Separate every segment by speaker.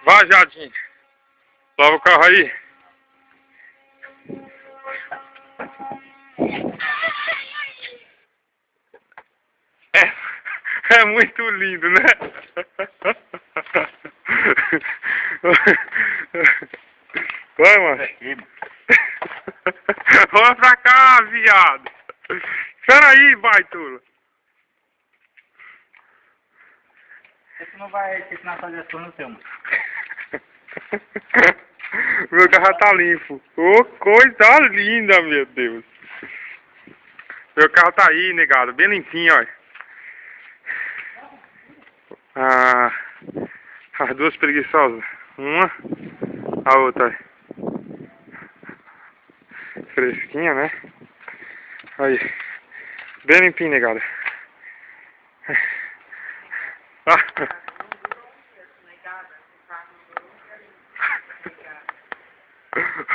Speaker 1: Vai, Jardim. Lava o carro aí. É muito lindo, né? Vai, mano. Olha pra cá, viado. Espera aí, baitula.
Speaker 2: Você não vai ter que na fazer as coisas no seu, mano.
Speaker 1: Meu carro tá limpo. Ô, coisa linda, meu Deus. Meu carro tá aí, negado. Bem limpinho, ó. Ah, as duas preguiçosas. Uma, a outra. Fresquinha, né? Aí. Bem limpinho, negado. Ah.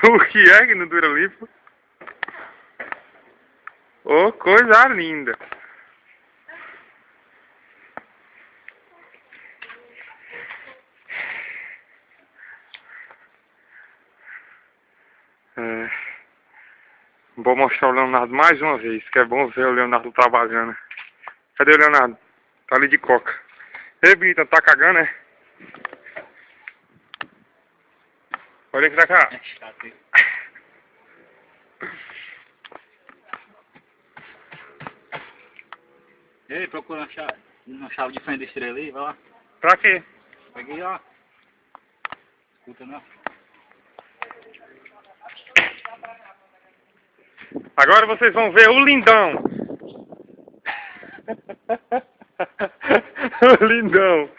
Speaker 1: O que é que não dura limpo? Oh, coisa linda. É. Vou mostrar o Leonardo mais uma vez, que é bom ver o Leonardo trabalhando. Cadê o Leonardo? Tá ali de coca. Ei, bonita, tá cagando, né? Olha aqui pra cá.
Speaker 2: É chato, hein? Ei, procura uma chave de fenda estrela aí, vai lá.
Speaker 1: Pra quê?
Speaker 2: Peguei, ó. Escuta, não.
Speaker 1: Agora vocês vão ver o lindão. O lindão.